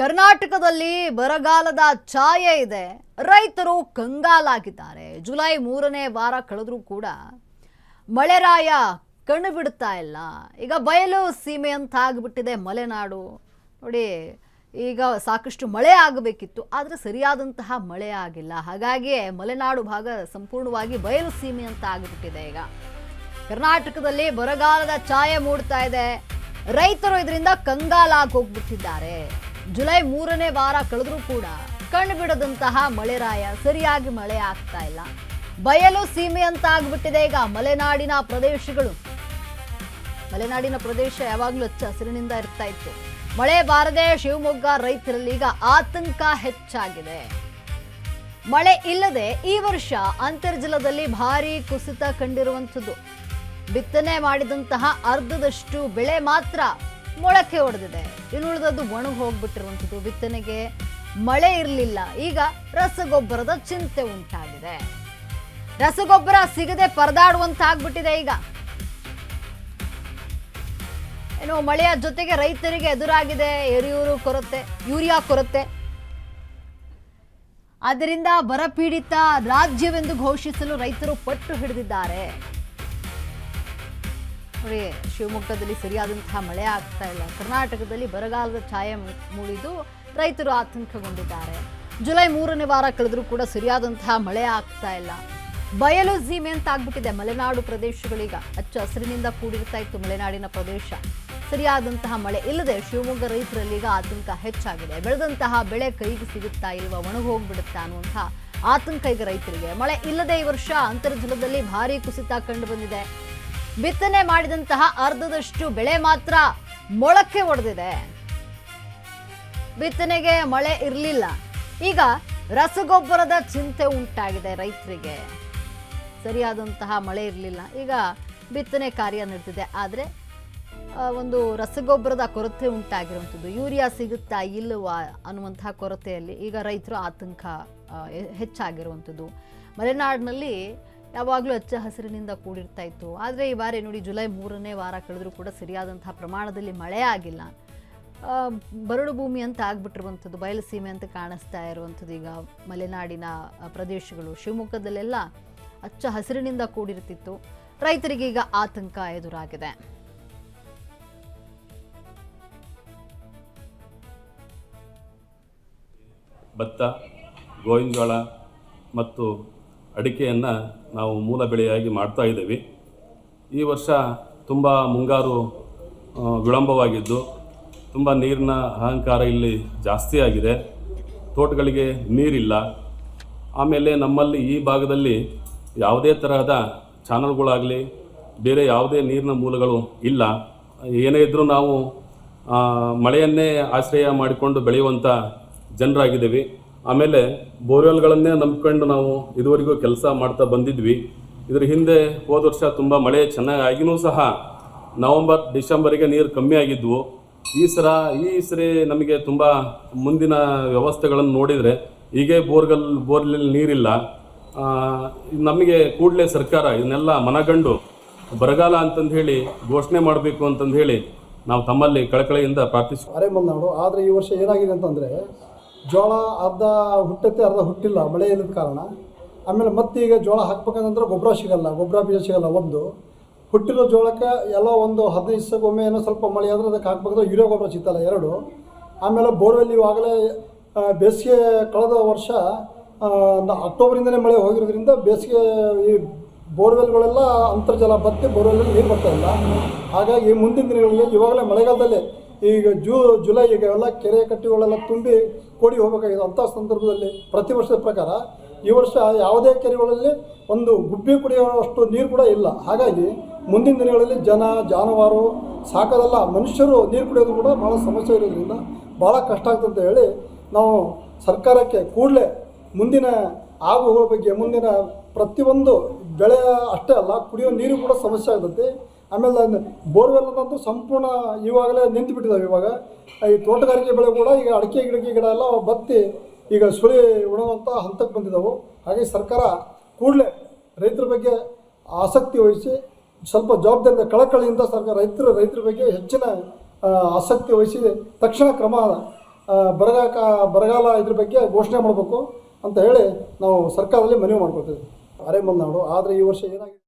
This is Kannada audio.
ಕರ್ನಾಟಕದಲ್ಲಿ ಬರಗಾಲದ ಛಾಯೆ ಇದೆ. ರೈತರು ಕಂಗಾಲಾಗಿದ್ದಾರೆ. ಜುಲೈ 3ನೇ ವಾರ ಕಳೆದರೂ ಕೂಡ ಮಳೆರಾಯ ಕಣ್ಣು ಬಿಡುತ್ತಾ ಇಲ್ಲ. ಈಗ ಬಯಲು ಸೀಮೆ ಅಂತ ಆಗಿಬಿಟ್ಟಿದೆ ಮಲೆನಾಡು. ನೋಡಿ, ಈಗ ಸಾಕಷ್ಟು ಮಳೆ ಆಗಬೇಕಿತ್ತು, ಆದರೆ ಸರಿಯಾದಂತಹ ಮಳೆ ಆಗಿಲ್ಲ. ಹಾಗಾಗಿಯೇ ಮಲೆನಾಡು ಭಾಗ ಸಂಪೂರ್ಣವಾಗಿ ಬಯಲು ಸೀಮೆ ಅಂತ ಆಗಿಬಿಟ್ಟಿದೆ. ಈಗ ಕರ್ನಾಟಕದಲ್ಲಿ ಬರಗಾಲದ ಛಾಯೆ ಮೂಡ್ತಾ ಇದೆ. ರೈತರು ಇದರಿಂದ ಕಂಗಾಲಾಗಿ ಹೋಗ್ಬಿಟ್ಟಿದ್ದಾರೆ. ಜುಲೈ 3ನೇ ವಾರ ಕಳೆದರೂ ಕೂಡ ಕಣ್ಣು ಬಿಡದಂತಹ ಮಳೆರಾಯ, ಸರಿಯಾಗಿ ಮಳೆ ಆಗ್ತಾ ಇಲ್ಲ. ಬಯಲು ಸೀಮೆ ಅಂತ ಆಗ್ಬಿಟ್ಟಿದೆ ಈಗ ಮಲೆನಾಡಿನ ಪ್ರದೇಶಗಳು. ಮಲೆನಾಡಿನ ಪ್ರದೇಶ ಯಾವಾಗಲೂ ಹಚ್ಚ ಹಸಿರಿನಿಂದ ಇರ್ತಾ ಇತ್ತು. ಮಳೆ ಬಾರದೆ ಶಿವಮೊಗ್ಗ ರೈತರಲ್ಲಿ ಈಗ ಆತಂಕ ಹೆಚ್ಚಾಗಿದೆ. ಮಳೆ ಇಲ್ಲದೆ ಈ ವರ್ಷ ಅಂತರ್ಜಲದಲ್ಲಿ ಭಾರೀ ಕುಸಿತ ಕಂಡಿರುವಂಥದ್ದು. ಬಿತ್ತನೆ ಮಾಡಿದಂತಹ ಅರ್ಧದಷ್ಟು ಬೆಳೆ ಮಾತ್ರ ಮೊಳಕೆ ಹೊಡೆದಿದೆ. ಇನ್ನುಳಿದದ್ದು ಒಣಗಿ ಹೋಗ್ಬಿಟ್ಟಿರುವಂಥದ್ದು. ಬಿತ್ತನೆಗೆ ಮಳೆ ಇರಲಿಲ್ಲ. ಈಗ ರಸಗೊಬ್ಬರದ ಚಿಂತೆ ಉಂಟಾಗಿದೆ. ರಸಗೊಬ್ಬರ ಸಿಗದೆ ಪರದಾಡುವಂತಾಗ್ಬಿಟ್ಟಿದೆ. ಈಗ ಏನು ಮಳೆಯ ಜೊತೆಗೆ ರೈತರಿಗೆ ಎದುರಾಗಿದೆ ಯೂರಿಯಾ ಕೊರತೆ. ಆದ್ದರಿಂದ ಬರಪೀಡಿತ ರಾಜ್ಯವೆಂದು ಘೋಷಿಸಲು ರೈತರು ಪಟ್ಟು ಹಿಡಿದಿದ್ದಾರೆ. ನೋಡಿ, ಶಿವಮೊಗ್ಗದಲ್ಲಿ ಸರಿಯಾದಂತಹ ಮಳೆ ಆಗ್ತಾ ಇಲ್ಲ. ಕರ್ನಾಟಕದಲ್ಲಿ ಬರಗಾಲದ ಛಾಯೆ ಮೂಡಿದ್ದು ರೈತರು ಆತಂಕಗೊಂಡಿದ್ದಾರೆ. ಜುಲೈ 3ನೇ ವಾರ ಕಳೆದರೂ ಕೂಡ ಸರಿಯಾದಂತಹ ಮಳೆ ಆಗ್ತಾ ಇಲ್ಲ. ಬಯಲು ಸೀಮೆ ಅಂತ ಆಗ್ಬಿಟ್ಟಿದೆ ಮಲೆನಾಡು ಪ್ರದೇಶಗಳೀಗ. ಹಚ್ಚ ಹಸಿರಿನಿಂದ ಕೂಡಿರ್ತಾ ಇತ್ತು ಮಲೆನಾಡಿನ ಪ್ರದೇಶ. ಸರಿಯಾದಂತಹ ಮಳೆ ಇಲ್ಲದೆ ಶಿವಮೊಗ್ಗ ರೈತರಲ್ಲಿ ಈಗ ಆತಂಕ ಹೆಚ್ಚಾಗಿದೆ. ಬೆಳೆದಂತಹ ಬೆಳೆ ಕೈಗೆ ಸಿಗುತ್ತಾ ಇಲ್ವಾ, ಒಣಗಿ ಹೋಗ್ಬಿಡುತ್ತಾ ಅನ್ನುವಂತಹ ಆತಂಕ ಈಗ ರೈತರಿಗೆ. ಮಳೆ ಇಲ್ಲದೆ ಈ ವರ್ಷ ಅಂತರ್ಜಲದಲ್ಲಿ ಭಾರೀ ಕುಸಿತ ಕಂಡು ಬಂದಿದೆ. ಬಿತ್ತನೆ ಮಾಡಿದಂತಹ ಅರ್ಧದಷ್ಟು ಬೆಳೆ ಮಾತ್ರ ಮೊಳಕೆ ಹೊಡೆದಿದೆ. ಬಿತ್ತನೆಗೆ ಮಳೆ ಇರಲಿಲ್ಲ. ಈಗ ರಸಗೊಬ್ಬರದ ಚಿಂತೆ ಉಂಟಾಗಿದೆ ರೈತರಿಗೆ. ಸರಿಯಾದಂತಹ ಮಳೆ ಇರಲಿಲ್ಲ. ಈಗ ಬಿತ್ತನೆ ಕಾರ್ಯ ನಡೆದಿದೆ, ಆದರೆ ಒಂದು ರಸಗೊಬ್ಬರದ ಕೊರತೆ ಉಂಟಾಗಿರುವಂಥದ್ದು. ಯೂರಿಯಾ ಸಿಗುತ್ತಾ ಇಲ್ಲವಾ ಅನ್ನುವಂತಹ ಕೊರತೆಯಲ್ಲಿ ಈಗ ರೈತರು ಆತಂಕ ಹೆಚ್ಚಾಗಿರುವಂಥದ್ದು. ಮಲೆನಾಡಿನಲ್ಲಿ ಯಾವಾಗಲೂ ಹಚ್ಚ ಹಸಿರಿನಿಂದ ಕೂಡಿರ್ತಾ ಇತ್ತು. ಆದರೆ ಈ ಬಾರಿ ನೋಡಿ, ಜುಲೈ 3ನೇ ವಾರ ಕಳೆದರೂ ಕೂಡ ಸರಿಯಾದಂತಹ ಪ್ರಮಾಣದಲ್ಲಿ ಮಳೆ ಆಗಿಲ್ಲ. ಬರಡು ಭೂಮಿ ಅಂತ ಆಗ್ಬಿಟ್ಟಿರುವಂಥದ್ದು, ಬಯಲು ಸೀಮೆ ಅಂತ ಕಾಣಿಸ್ತಾ ಇರುವಂಥದ್ದು ಈಗ ಮಲೆನಾಡಿನ ಪ್ರದೇಶಗಳು. ಶಿವಮೊಗ್ಗದಲ್ಲೆಲ್ಲ ಹಚ್ಚ ಹಸಿರಿನಿಂದ ಕೂಡಿರ್ತಿತ್ತು. ರೈತರಿಗೆ ಈಗ ಆತಂಕ ಎದುರಾಗಿದೆ. ಭತ್ತ, ಗೋವಿನ ಜೋಳ ಮತ್ತು ಅಡಿಕೆಯನ್ನು ನಾವು ಮೂಲ ಬೆಳೆಯಾಗಿ ಮಾಡ್ತಾ ಇದ್ದೇವೆ. ಈ ವರ್ಷ ತುಂಬ ಮುಂಗಾರು ವಿಳಂಬವಾಗಿದ್ದು ತುಂಬ ನೀರಿನ ಅಹಂಕಾರ ಇಲ್ಲಿ ಜಾಸ್ತಿ ಆಗಿದೆ. ತೋಟಗಳಿಗೆ ನೀರಿಲ್ಲ. ಆಮೇಲೆ ನಮ್ಮಲ್ಲಿ ಈ ಭಾಗದಲ್ಲಿ ಯಾವುದೇ ತರಹದ ಚಾನಲ್ಗಳಾಗಲಿ ಬೇರೆ ಯಾವುದೇ ನೀರಿನ ಮೂಲಗಳು ಇಲ್ಲ. ಏನೇ ಇದ್ದರೂ ನಾವು ಮಳೆಯನ್ನೇ ಆಶ್ರಯ ಮಾಡಿಕೊಂಡು ಬೆಳೆಯುವಂಥ ಜನರಾಗಿದ್ದೇವೆ. ಆಮೇಲೆ ಬೋರ್ವೆಲ್ಗಳನ್ನೇ ನಂಬ್ಕೊಂಡು ನಾವು ಇದುವರೆಗೂ ಕೆಲಸ ಮಾಡ್ತಾ ಬಂದಿದ್ವಿ. ಇದರ ಹಿಂದೆ ಹೋದ ವರ್ಷ ತುಂಬ ಮಳೆ ಚೆನ್ನಾಗಿ ಆಗಿನೂ ಸಹ ನವಂಬರ್ ಡಿಸೆಂಬರಿಗೆ ನೀರು ಕಮ್ಮಿ ಆಗಿದ್ವು. ಈ ಸರಿ ನಮಗೆ ತುಂಬ ಮುಂದಿನ ವ್ಯವಸ್ಥೆಗಳನ್ನು ನೋಡಿದರೆ ಹೀಗೆ ಬೋರ್ನಲ್ಲಿ ನೀರಿಲ್ಲ. ನಮಗೆ ಕೂಡಲೇ ಸರ್ಕಾರ ಇದನ್ನೆಲ್ಲ ಮನಗಂಡು ಬರಗಾಲ ಅಂತಂದು ಹೇಳಿ ಘೋಷಣೆ ಮಾಡಬೇಕು ಅಂತಂದು ಹೇಳಿ ನಾವು ತಮ್ಮಲ್ಲಿ ಕಳಕಳಿಯಿಂದ ಪ್ರಾರ್ಥಿಸ್ತೀವಿ. ಅರೆ ಬಂದವರು. ಆದರೆ ಈ ವರ್ಷ ಏನಾಗಿದೆ ಅಂತಂದರೆ, ಜೋಳ ಅರ್ಧ ಹುಟ್ಟತ್ತೆ, ಅರ್ಧ ಹುಟ್ಟಿಲ್ಲ ಮಳೆ ಇಲ್ಲದ ಕಾರಣ. ಆಮೇಲೆ ಈಗ ಜೋಳ ಹಾಕ್ಬೇಕಂತಂದ್ರೆ ಗೊಬ್ಬರ ಸಿಗಲ್ಲ, ಗೊಬ್ಬರ ಬೀಜ ಸಿಗಲ್ಲ. ಒಂದು ಹುಟ್ಟಿರೋ ಜೋಳಕ್ಕೆ ಎಲ್ಲೋ ಒಂದು 15 ದಿವಸಕ್ಕೊಮ್ಮೆ ಏನೋ ಸ್ವಲ್ಪ ಮಳೆ ಆದರೆ ಅದಕ್ಕೆ ಹಾಕ್ಬೇಕಾದ್ರೆ ಯೂರಿಯಾ ಗೊಬ್ಬರ ಸಿಗ್ತಲ್ಲ, 2. ಆಮೇಲೆ ಬೋರ್ವೆಲ್ ಇವಾಗಲೇ ಬೇಸಿಗೆ ಕಳೆದ ವರ್ಷ ಅಕ್ಟೋಬರಿಂದನೇ ಮಳೆ ಹೋಗಿರೋದ್ರಿಂದ ಬೇಸಿಗೆ ಈ ಬೋರ್ವೆಲ್ಗಳೆಲ್ಲ ಅಂತರ್ಜಲ ಬತ್ತಿ ಬೋರ್ವೆಲ್ಲಲ್ಲಿ ನೀರು ಬರ್ತಾ ಇಲ್ಲ. ಹಾಗಾಗಿ ಮುಂದಿನ ದಿನಗಳಲ್ಲಿ ಇವಾಗಲೇ ಮಳೆಗಾಲದಲ್ಲೇ ಈಗ ಜುಲೈ ಈಗ ಎಲ್ಲ ಕೆರೆ ಕಟ್ಟೆಗಳೆಲ್ಲ ತುಂಬಿ ಕೋಡಿ ಹೋಗಬೇಕಾಗಿದೆ. ಅಂಥ ಸಂದರ್ಭದಲ್ಲಿ ಪ್ರತಿ ವರ್ಷದ ಪ್ರಕಾರ ಈ ವರ್ಷ ಯಾವುದೇ ಕೆರೆಗಳಲ್ಲಿ ಒಂದು ಗುಬ್ಬಿ ಕುಡಿಯುವಷ್ಟು ನೀರು ಕೂಡ ಇಲ್ಲ. ಹಾಗಾಗಿ ಮುಂದಿನ ದಿನಗಳಲ್ಲಿ ಜಾನುವಾರು ಸಾಕೋದಲ್ಲ, ಮನುಷ್ಯರು ನೀರು ಕುಡಿಯೋದು ಕೂಡ ಭಾಳ ಸಮಸ್ಯೆ ಇರೋದ್ರಿಂದ ಭಾಳ ಕಷ್ಟ ಆಗ್ತಂತ ಹೇಳಿ ನಾವು ಸರ್ಕಾರಕ್ಕೆ ಕೂಡಲೇ ಮುಂದಿನ ಆಗುಗಳ ಬಗ್ಗೆ, ಮುಂದಿನ ಪ್ರತಿಯೊಂದು ಬೆಳೆ ಅಷ್ಟೇ ಅಲ್ಲ, ಕುಡಿಯೋ ನೀರು ಕೂಡ ಸಮಸ್ಯೆ ಆಗ್ತೈತಿ. ಆಮೇಲೆ ಬೋರ್ವೆಲ್ ಅಂತೂ ಸಂಪೂರ್ಣ ಇವಾಗಲೇ ನಿಂತು ಬಿಟ್ಟಿದ್ದಾವೆ. ಇವಾಗ ಈ ತೋಟಗಾರಿಕೆ ಬೆಳೆ ಕೂಡ ಈಗ ಅಡಿಕೆ ಗಿಡ ಎಲ್ಲ ಬತ್ತಿ ಈಗ ಸುಳಿ ಉಣುವಂಥ ಹಂತಕ್ಕೆ ಬಂದಿದ್ದಾವೆ. ಹಾಗೆ ಸರ್ಕಾರ ಕೂಡಲೇ ರೈತರ ಬಗ್ಗೆ ಆಸಕ್ತಿ ವಹಿಸಿ ಸ್ವಲ್ಪ ಜವಾಬ್ದಾರಿಯಿಂದ ಕಳಕಳಿಯಿಂದ ಸರ್ಕಾರ ರೈತರ ಬಗ್ಗೆ ಹೆಚ್ಚಿನ ಆಸಕ್ತಿ ವಹಿಸಿ ತಕ್ಷಣ ಕ್ರಮ ಬರಗಾಲ ಇದ್ರ ಬಗ್ಗೆ ಘೋಷಣೆ ಮಾಡಬೇಕು ಅಂತ ಹೇಳಿ ನಾವು ಸರ್ಕಾರದಲ್ಲಿ ಮನವಿ ಮಾಡ್ಕೊತೀವಿ. ಅರೆ ಮಲೆನಾಡು ಆದರೆ ಈ ವರ್ಷ ಏನಾಗಿದೆ